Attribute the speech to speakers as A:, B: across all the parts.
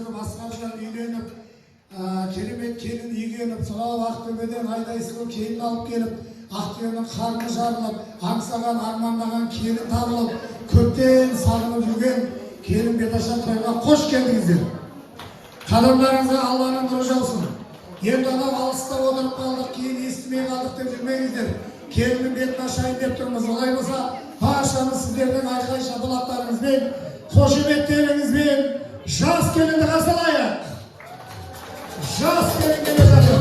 A: жүріп, Асқаржан үйленіп, керемет келін үйленіп, сонау Ақтөбеден айдай сұлу келін алып келіп, Ақтөбенің қарны жарылып, аңсаған, армандаған келін табылып, көптен сағынып жүрген келін Беташар тойға қош келдіңіздер. Қадамдарыңызға Алланың нұры жаусын. Енді анау алыста отырып қалдық, кейін естімей қалдық деп жүрмеңіздер. Келіннің бетін ашайын деп тұрмыз. Олай болса, баршамыз сіздердің айқай шапалақтарыңызбен, қошеметтеріңізбен жас келінді қарсы алайық. Жас келін келе жатыр.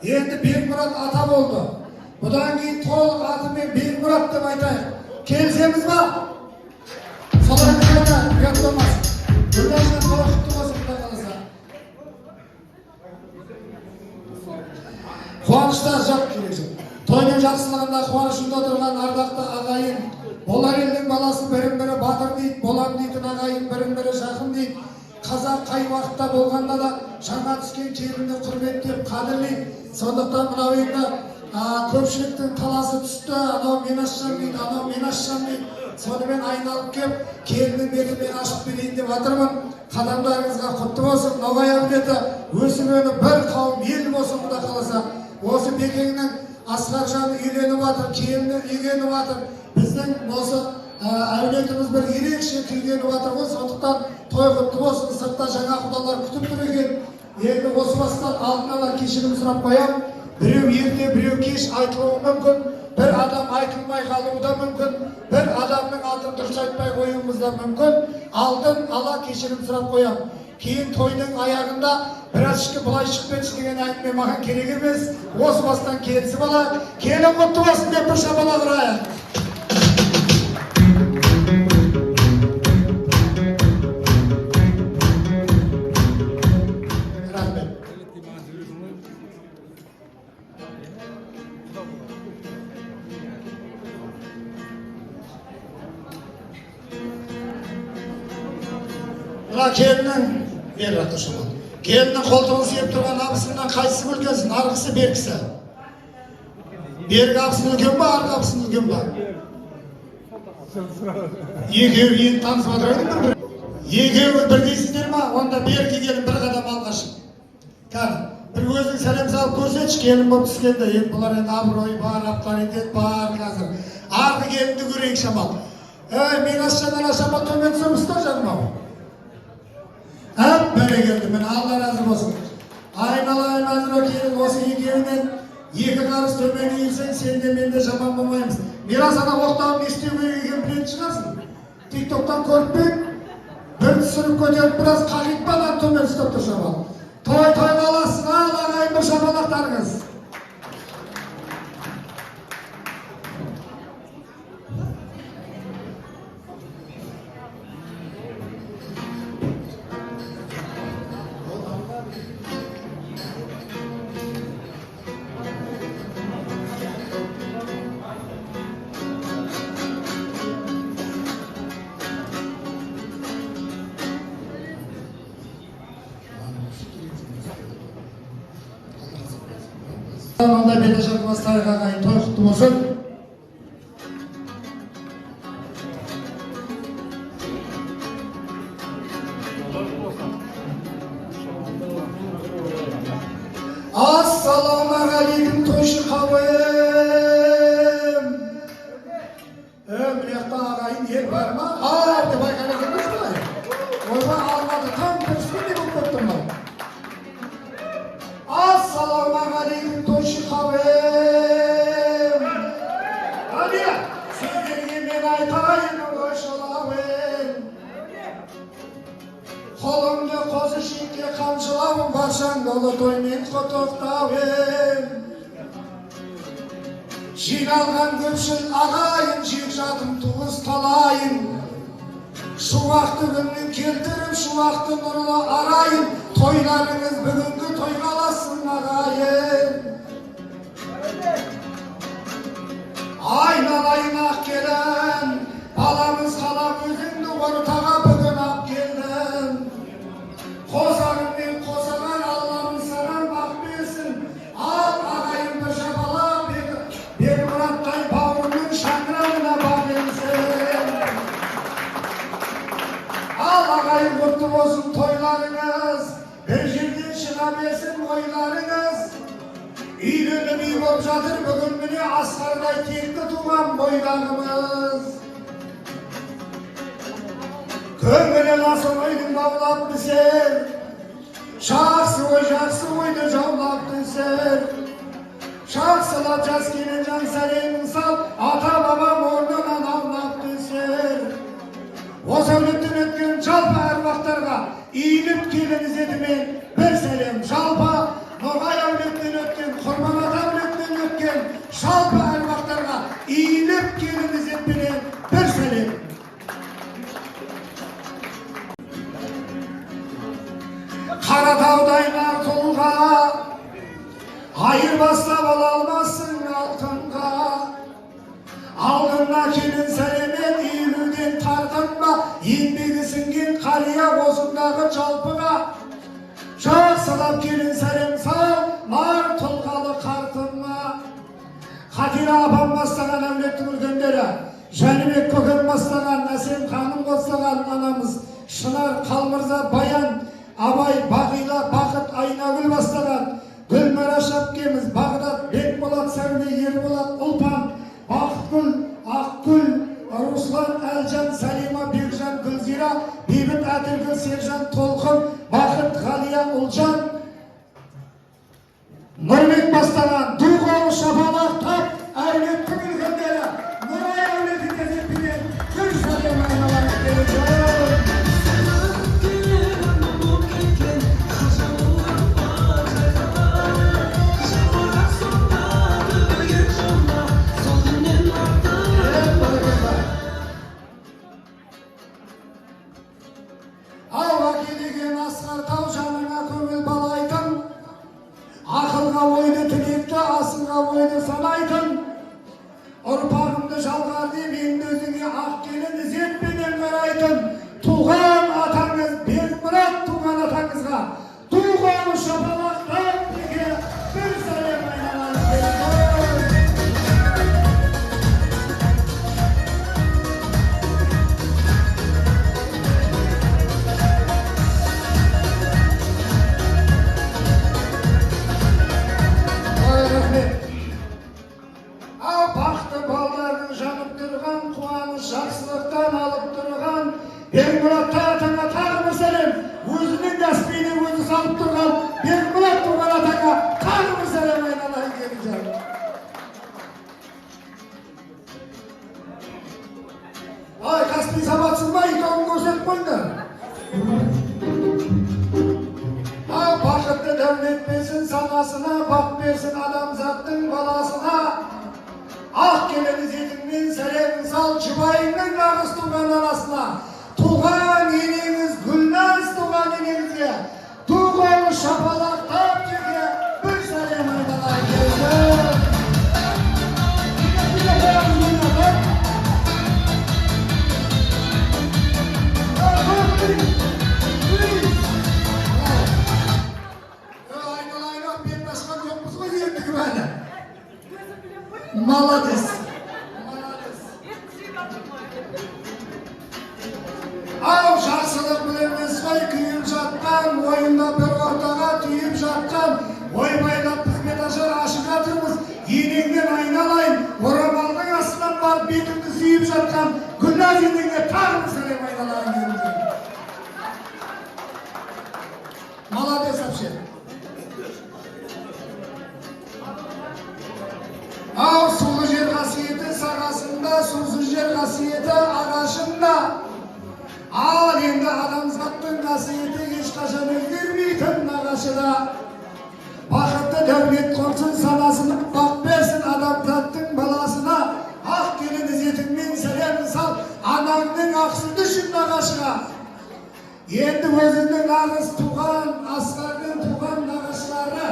A: Енді Бекмұрат ата болды. Бұдан кейін толық атымен Бекмұрат деп айтайық. Келсеміз ба? Солай айтайық, ұят болмас. Бұдан толық болсын құдай қаласа. Қуаныштар жоқ келешек. Тойдың жақсылығында қуанышында отырған ардақты ағайын. Олар елдің баласы бірін-бірі батыр дейді, болам дейтін ағайын бірін-бірі жақын дейді. Қазақ қай уақытта болғанда да жаңа түскен келінді құрметтеп қадірлейді. Сондықтан мынау енді көпшіліктің таласы түсті. Анау мен ашсам дейді, анау мен ашсам дейді. Сонымен айналып кеп, келіннің бетін мен ашып берейін деп жатырмын. Қадамдарыңызға құтты болсын. Ноғай әулеті өсіп-өніп бір қауым ел болсын құда қаласа. Осы Бекеңнің Асқаржаны үйленіп жатыр, келіні үйленіп жатыр. Біздің осы әулетіміз бір ерекше күйленіп жатыр ғой. Сондықтан той құтты болсын. Сыртта жаңа құдалар күтіп тұр екен. Енді осы бастан алдын ала кешірім сұрап қоямын. Біреу ерте, біреу кеш айтылуы мүмкін. Бір адам айтылмай қалуы да мүмкін. Бір адамның атын дұрыс айтпай қоюымыз да мүмкін. Алдын ала кешірім сұрап қоямын. Кейін тойдың аяғында біраз ішкі былай шығып кетші деген әңгіме маған керек емес. Осы бастан келісіп алайық. Келін құтты болсын деп бір шапалақ ұрайық. Келіннің қолтығын сүйеп тұрған абысынан қайсысы үлкенсің? Арғысы бергісі. Бергі абысын үлкен ба, арғы абысын үлкен ба? Екеуі енді танысып отырайын бір-бір. Екеуі бірдейсіздер ма? Онда бергі келін бір қадам алға шық. Кәді, бір өзің сәлем салып көрсетші, келін болып түскенде. Енді бұлар енді абырой бар, авторитет бар қазір. Арғы келінді көрейік шамал. Мен ашшадан ашамал төмен түсірмісті жаным ау. Бәрекелді, мен Алла разы болсын. Айналайын Азыра келін осы екеуінен екі қарыс төмен үйілсең, сен де мен де жаман болмаймыз. Мирас ана оқтауын не істеу керек екенін білетін шығарсың. Тиктоктан көріп пе? Бір түсіріп көтеріп біраз қағитпадан төмен ұстап тұр шамал. Той қаласын, ал ағайын бір шапалақтарыңыз. Онда Беташар Бастайық ағайын той құтты болсын. Ассалаумағалейкум тойшы қауым. Мынаяқта ағайын ел бар ма? Деп айқайлап кетпейсіз ғой. Ойбай алмады, там көрсеткен не болып кетті мынау. Ассалаумағалейкум тойшы қауым. Сіздерге мен айтайын ойшылауын. Қолымды қозы шекке қамшылауын. Toktağım başan dolu toymen toktağım. Жиналған көпшіл ағайын, жекжатым туыс талайын. Шуақты күннің келтіріп, шуақты нұрлы арайын. Тойларыңыз бүгінгі тойғаласын ағайын. Айналайын ақ келін, баламыз қалап өзіңді ортаға бүгін ақ келдім. Қосағыңмен қосаған Алланың саған бақ берсін. Ал ағайынды жабалап Бермұраттай бауырының шаңырағына бақ берсін. Ал ағайын құтты болсын тойларыңыз, бір жерден шыға берсін ойларыңыз. Үйленіп үй болып жатыр бүгін міне Асқардай текті туған бойдағымыз. Көңілі ласың ойдың баулап түсер, жақсы ойды жаулап түсер. Жақсылап жас келін жан сәлемін сал, ата-бабам орнынан аунап түсер. Осы әулеттен өткен жалпы әруақтарға иіліп келіңіз едімен бір сәлем. Жалпы Ноғай әулеттен өткен, Құрманат әулеттен өткен жалпы әруақтарға иіліп келіңіз едімен бір сәлем. Қаратаудай нар тұлға, айырбастап ала алмассың алтынға. Алдыңа келін сәлемет иілуден тартынба, еңбегі сіңген қария осындағы жалпыға. Жақсылап келін сәлем сал, нар тұлғалы қартынға. Қатира апам бастаған әулеттің үлкендері, Жәнібек көкен бастаған, Әсем ханым бастаған анамыз, Шынар Қалмырза Баян, Абай Бағила Бақыт Айнагүл бастаған, Гүлмәраш әпкеміз, Бағдат Бекболат Сәуле Ерболат Ұлпан, Бақытгүл Ақгүл, Руслан Әлжан Сәлима Бекжан Гүлзира, Бейбіт Әділгүл Сержан Толқын, Бақыт Ғалия Ұлжан, Нұрбек бастаған Дұғалы шапалақтап әулеттің үлкендері Нұрай әулеті кезеппеден күн сәлем айналар келеді. Ауға келеген асқар тау жаныңа көңіл балайтын, ақылға ойды тілекті, асылға ойды санайтын. Ұрпағымды жалғар деп енді өзіңе ақ келін ізетпенен қарайтын. Туған атаңыз Бермұрат туған атаңызға туған шапалақтап деге бір сәлем айналар келді. Жақсылықтан алып тұрған Бермұратта атаңа тағы бір сәлем. Өзінің кәсібіне өзі салып тұрған Бермұрат туған атаңа тағы бір сәлем айналайын келді. Ай, кәсіби сабатсыз ба, екеуін көрсетіп қойыңдар. Бақытты дәулет берсін санасына, бақ берсін адамзаттың баласына. Ақ келін ізетіңмен сәлемін сал, жұбайыңның нағыз туған анасына. Туған енеңіз Гүлназ туған енеңізге туған шапалақтап жерге бір сәлем айналайын келді. Айналайын ақ, бет басқан жоқпыз ғой ендігі бәрі. Молодец. Ау, жақсылық білеміз ғой, күйіп жатқан, ойында бір ортаға түйіп жатқан, ойбайлап қызмет ашар ашып жатырмыз. Енеңден айналайын, орамалдың астынан бар бетіңді сүйіп жатқан Гүлназ енеңе тағы бір сәлем айналайын. Молодец вообще. Ау, сулы жер қасиеті сағасында, сусыз жер қасиеті ағашында. Ал енді адамзаттың қасиеті ешқашан өзгермейтін нағашыға бақытты дәулет қонсын, санасының бақ берсін адамзаттың баласына. Ақ келін ізетіңмен сәлем сал анаңның ақ сүті үшін нағашыға. Енді өзінің нағыз туған, Асқардың туған нағашылары,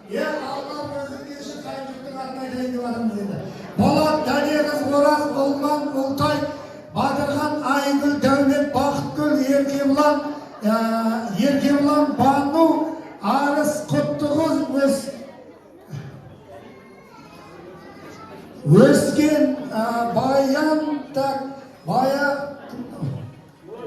A: Алла өзің еші қайырдың атын айтайын деп адамыз еді. Болат, Дәнеғыз, Ораз, Олман, Ұлтай, Батырхан, Айгүл, Дәулет, Бақытгүл, Еркебұлан, Бану, Арыс, Құттығыз, Өскен, Баян, Болат,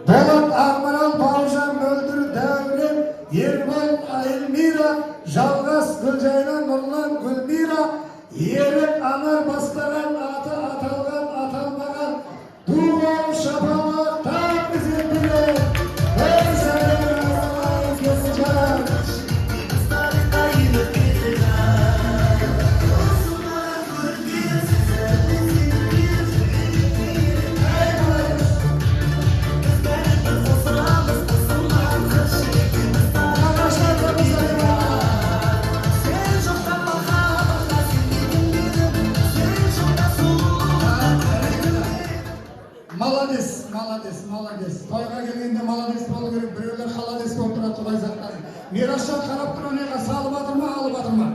A: Ақмарал, Бауыржан, Мөлдір, Дәурен, Ербол, Эльмира, Жалғас, Гүлжайна, Нұрлан, Гүлмира, Ерік, Анар, бастаған аты аталған, аталмаған, туған шапалақ, тақ бізетілер, бір сәлем асылай кесіжар. Молодец. Тойға келгенде молодец болу керек, біреулер холодец болып тұрады, Құдай сақтасын. Мирасжан қарап тұр, неға салып атыр ма, алып атыр ма?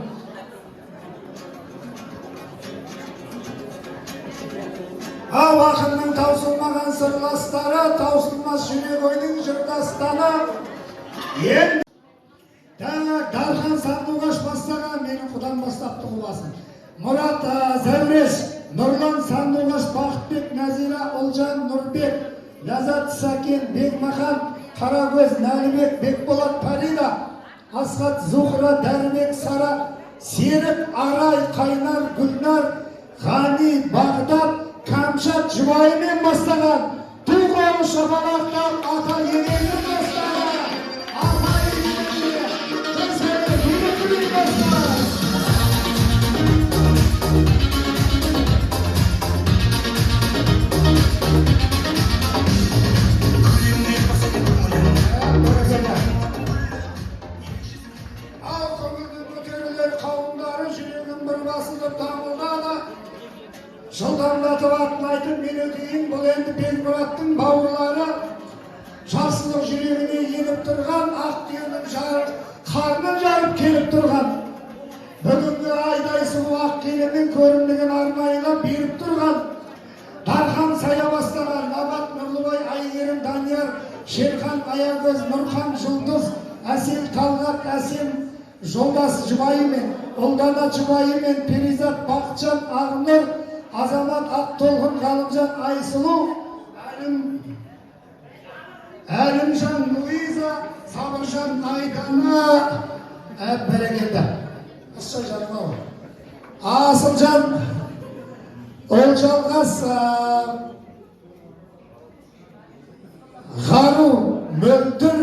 A: Ау ақынның таусылмаған сырластары, таусылмас жүрек ойдың жырдастаны. Енді Дархан Сандуғаш бастаған, менің құдан бастап тұғыласын. Мұрат Зәуреш, Нұрлан Сандуғаш, Бақытбек, Нәзира, Олжан, Нұрбек, Ләзат Сәкен, Бекмахан, Қарагөз, Нәлібек, Бекболат, Фарида, Асхат, Зухра, Дәрбек, Сара, Серік, Арай, Қайнар, Гүлнар, Ғани, Бағдат, Камшат, жұбайымен бастаған, туған шапалақтар, ата енені бастаған, ата енені, көзгені үйретуін бастаған. Жылдамдатып атын айтып мен өтейін, бұл енді Бекмұраттың бауырлары, жасылық жүрегіне еніп тұрған, ақ түйенің қарнын жарып келіп тұрған. Бүгінгі айдай сұлу ақ келіннің көрімдігін арнайға беріп тұрған. Дархан Сая бастаған, Набат, Нұрлыбай, Айгерім, Данияр, Шерхан, Аягөз, Нұрхан, Жұлдыз, Әсел, Талғат, Әсем, Жолдас жұбайымен, Ұлдана жұбайымен, Перизат, Бақытжан, Ағнұр, Азамат, Ақтолғын, Ғалымжан, Айсұлу, Әлімжан, Луиза, Сабыржан, Айдана, бәрекелді. Асылжан, Олжалғас, Ғару, Мөлдір,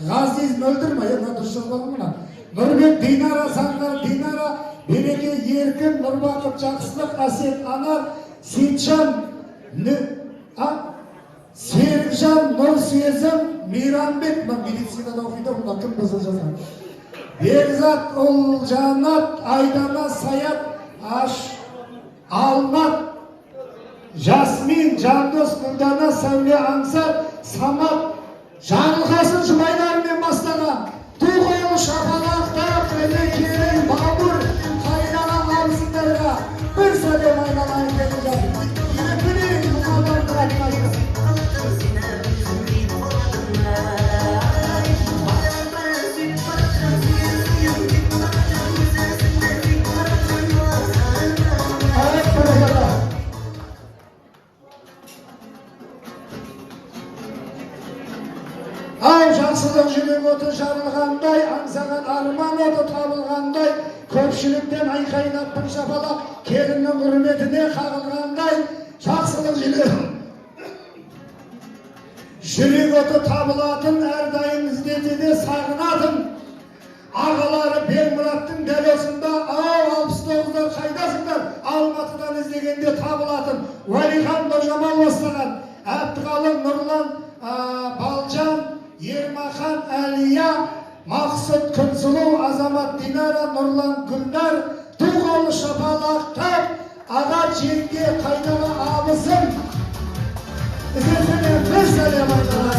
A: Ғазиз Мөлдір ма? Дұрыс жазбадым мұна. Нұрбек, Динара, Саңғар, Динара, Береке, Еркін, Нұрбақыт, Жақсылық, Әсет, Анар, Сейтжан, Серікжан, Нұрсезім, Мейрамбек, медицинада оқиды, бұнда кім бұзыл жазған. Бекзат, Ұлжанат, Айдана, Саят, Алмат, Жасмин, Жандос, Гүлдана, Сәуле, Аңсар, Самат, Жарылғасын жұбайларымен бастаған. Туғыл шапалақтап, әлекерей, бабыр, қайнаған алысындарға бір сәлем айналайын келіп жатыр. Ерекелей, мұқадан тұратын жақсылық жүрек оты жарылғандай, аңсаған арман оты табылғандай, көпшіліктен айқайлап бір шапалақ, келіннің құрметіне қағылғандай, жақсылық жүрек оты табылатын, әрдайым іздетеде сағынатын, ағалары Бекмұраттың дәл осында, ау 69-дар қайдасыңдар, Алматыдан іздегенде табылатын, Уәлихан Нұржамал бастаған, Әбдіғалы, Нұрлан, Балжан, Ермахан, Әлия, Мақсұт, Күнсу Dinara, Nurlan, Gülnar, Tuğalı şapalaqtap, ağa jenge, qaynana abısın. Izzetine bir selam aytalar.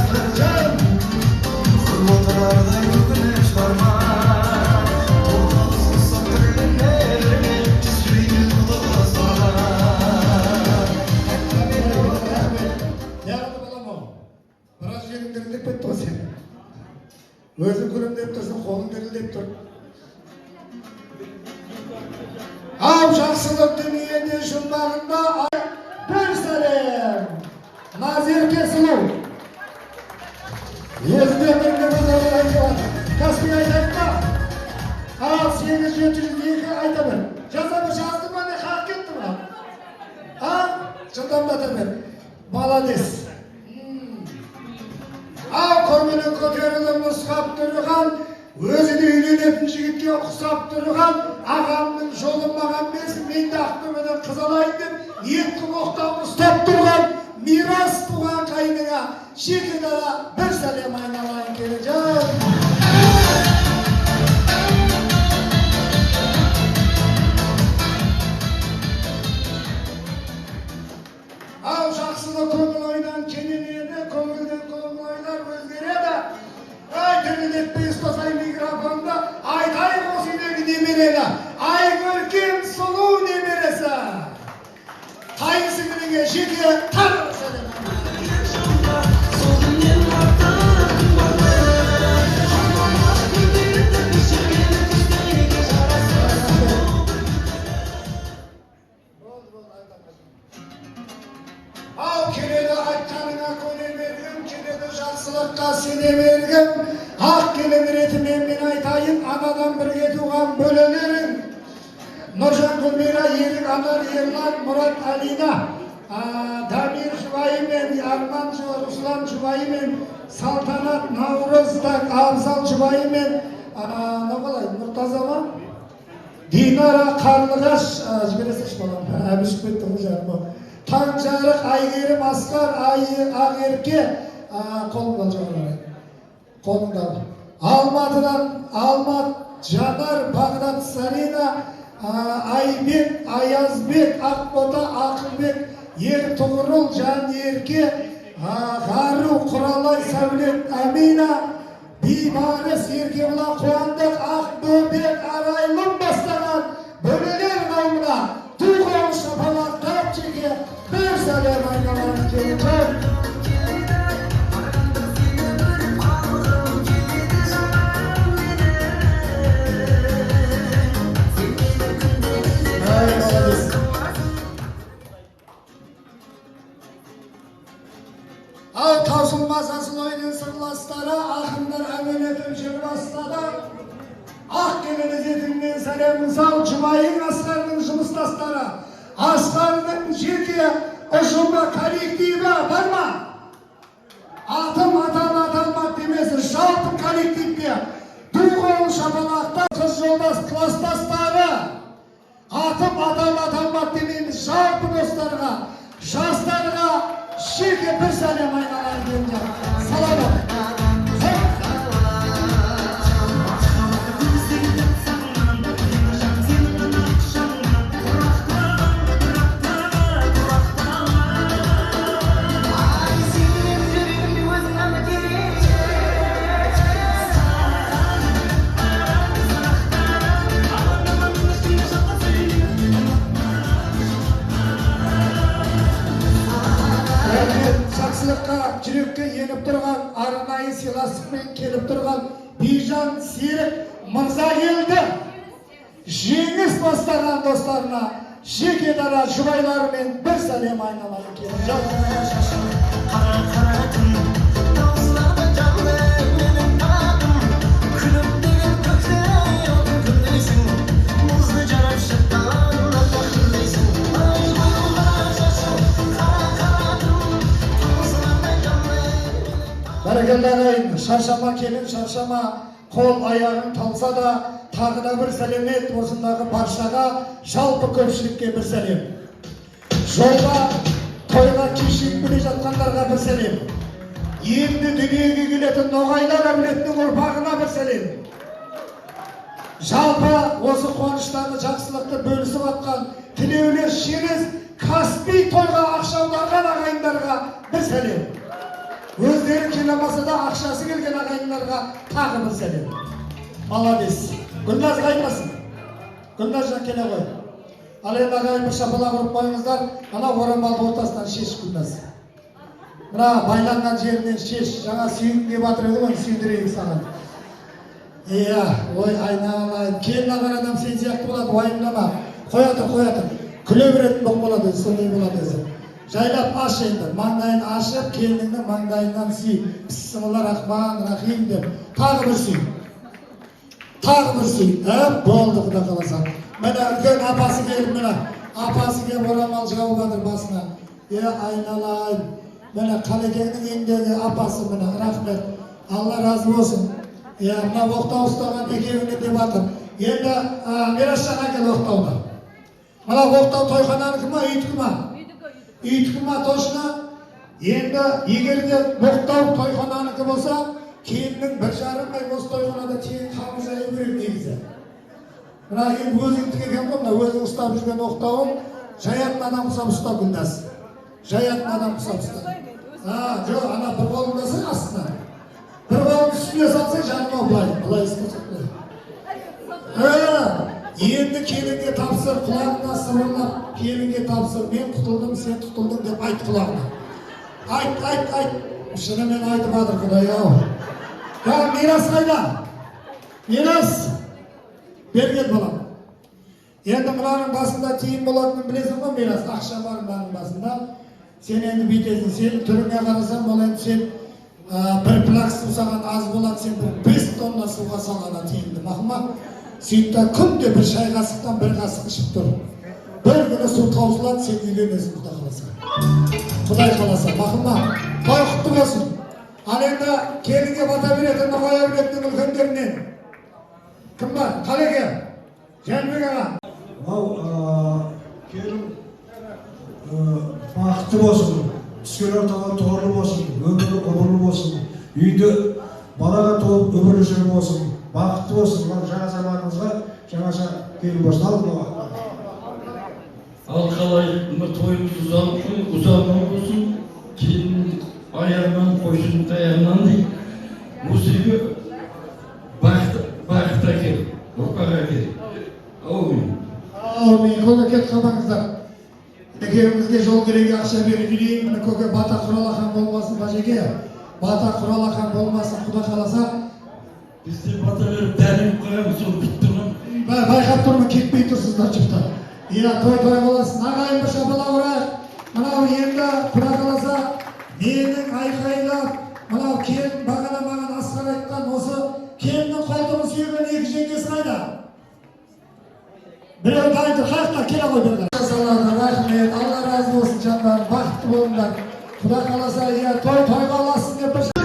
B: Kurbanlardan güneş varma, olmazsa türlülerine, sürekli bulamazlar.
A: Yardım olam o. Biraz yerin dirildip bitti o seni. Özün gülümdep dursun, kolun dirildep dur. Av жақсылық дүниеде жұмбағында bir сәлем. Назерке сұлу. Өзіне бір Каспий айтады ма? Ал 8702 айта бір. Жаза бір жазды ма не хақ кетті ма? Жылдамдата бір. Молодец. Ал көңілі көтеріліп нұсқап тұрған, өзіне үйленетін жігітке ұқсап тұрған ағамның жолын маған берсін, мен де Ақтөбеден қыз алайын деп екі оқтауын ұстап тұрған мирас туған қайныңа шекедара бір сәлем айналайын келeceğim. Ал жақсылы көңіл ойдан кененеді, көңілден көңіл ойлар өзгереді. Ай тірілетпей ұстасай микрофонда, айтайық осы үйдегі немерені, ай көркем сұлу немересі. Қайсы күніңе жеке тағы сәлем. Ал келеді айтқаныңа көне бергім, келеді жақсылыққа сене бергім. Ақ келін ретімен мен айтайын, анадан бірге туған бөлелерің. Нұржан Гүлмира, Ерік Анар, Ерлан, Мұрат Алина, Дамир жұбайымен, Арман Руслан жұбайымен, Салтанат Наурыздақ, Абзал жұбайымен, Нұртаза ма? Динара Қарлығаш, жібересеш балам, әбішіп кеттім жарма. Таңжарық, Айгерім, Асқар, Ағерке, қолымда жоғырай. Қолымда. Алматыдан, Алмат, Жанар, Бағдат, Сарина, Айбек, Аязбек, Ақбота, Ақылбек, Ертұғырыл, Жан Ерке, Ғару, Құралай, Сәулет, Амина, Бейбарыс, Еркебұла, Қуандық, Ақбөбек, Арайлым бастаған бөлелер қауымына туған шапалақтап жеке бір сәлем айналайын келeceğim. Ал таусылмас асыл ойдың сырластары, ақындар әуен етіп жүр бастады. Ақ келін ізетіңнен сәлемін сал, Жұбайың Асқардың жұмыстастары. Асқардың жеке ұжымы коллективі бар ма? Атым аталмақ демесі, жалпы коллективке туған шапалақта қыз жолдас кластастары. Атым аталмақ демейміз жалпы достарға, жастарға шеке бір сәлем айналайын келeceğim. Саламат. Жақсылыққа жүрекке еніп тұрған, арнайы сыйластықпен келіп тұрған Бейжан Серік мырза келді. Жеңіс бастаған достарына жеке дара жұбайларымен бір сәлем айналайын келeceğim. Бәрекелді шаршама келін, шаршама қол аяғын талса да, тағы да бір сәлемет осындағы баршаға, жалпы көпшілікке бір сәлем. Жолда тойға кешігіп келе жатқандарға бір сәлем. Енді дүниеге келетін ноғайлар әулетінің ұрпағына бір сәлем. жалпы осы қуаныштарды жақсылықты бөлісіп атқан тілеулес шерез Каспий тойға ақша аударған ағайындарға бір сәлем. Өздері келемаса да ақшасы келген ағайындарға тағы бір сәлем. Молодец. Гүлназ қайтпасын. Гүлназжан келе ғой. Ал енді ағайын бір шапалақ ұрып қойыңыздар. Ана орамалды ортасынан шеш Гүлназ. Мына байланған жерінен шеш. Жаңа сүйгінге батыр еді ғой, сүйдірейік саған. Иә, ой айналайын. Келін ағар адам сен сияқты болады, уайымдама. Қоя тұр. Күле беретін боқ болады, солай болады өзі. Жайлап аш енді, маңдайын ашып, келініңнің маңдайынан сүй. Бісміллә рахман рахим деп. Тағы бір сүй. Болды құда қаласа. Міне үлкен апасы келіп, міне. Апасы келіп орамал жауып жатыр басына. Айналайын. Міне Қалекеңнің еңбегі апасы міне, рахмет. Алла разы болсын. Мына оқтау ұстаған екеуіне деп жатыр. Енді Мирасжан әкел оқтауды. Мына оқтау тойхананікі ма, үйдікі ма? Үйдікі ма точно? Енді егерде оқтау тойхананікі болса, келіннің 1,5 ай осы тойханада тегін қамы жайы керек негізі. Мына енді өзіңдікі екен ғой, мына өзің ұстап жүрген оқтауың, жаятын адам құсап ұстап Гүлназ. Жаятын адам құсап ұстап. Жоқ, ана бір қолындасың астына. Bir bağın üstüne satsa canıma былай istiyorsak. Енді келінге тапсыр, құлағына сыбырлап, келінге тапсыр, мен құтылдым, сен тұтылдың деп айт құлағына. Айт. Шынымен айтып жатыр Құдай-ау. Мирас қайда? Мирас! Бергел балам. Енді мынаның басында тиын болатынын білесің ғой, Мирас, ақша бар мынаның басында. Сен енді бүйтесің, сен түріңе қарасам, ол енді сен бір плак су саған аз болады, сен бір 5 тонна суға салғана тиімді, мақыма. Сөйтті күнде бір шай қасықтан бір қасық ішіп тұр. Бір күні су таусылады, сен үйленесің Құдай қаласа. Мақыма, той құтты болсын. Ал енді келінге бата беретін, қоя беретін үлкендерінен. Кім бар? Қалеке? Жәнібек аға.
C: Келін бақытты болсын. Түскен ортаға тоғырлы болсын, өмірлі ғұмырлы болсын, үйде балаға толып өмірлі жүріп болсын, бақытты болсын. Жаңа заманымызға жаңаша келін болсын.
D: Ал қалай тойымыз ұзағынан болсын, келін аяғынан, қойшының таяғынан дейді. Осы үйге бақыт әкел, ұрпақ әкел. Аумин.
A: Көке кет қалмаңыздар. Екеуімізге жол кереге ақша беріп жүрейін, міне көке бата құралақан болмасын, бажеке. Бата құралақан болмасын, Құда қаласа.
D: Бізде бата беріп дәлім қоямыз, ол бітіп тұрған.
A: Байқап тұрмын, кетпей тұрсыздар жұптар. Той боласын, ағайын бір шапалақ ұрайық. Мынау енді Құда қаласа, менің айқайлап, мынау келін бағана маған асқар айтқан осы келіннің қолтығын сүйеген 2 жеңгесі қайда? Біреуді айтыр, қайықта келе ғой берді. Рахмет, Алла разы болсын жандарым, бақытты болыңдар. Құда қаласа, той тойға аласың деп бір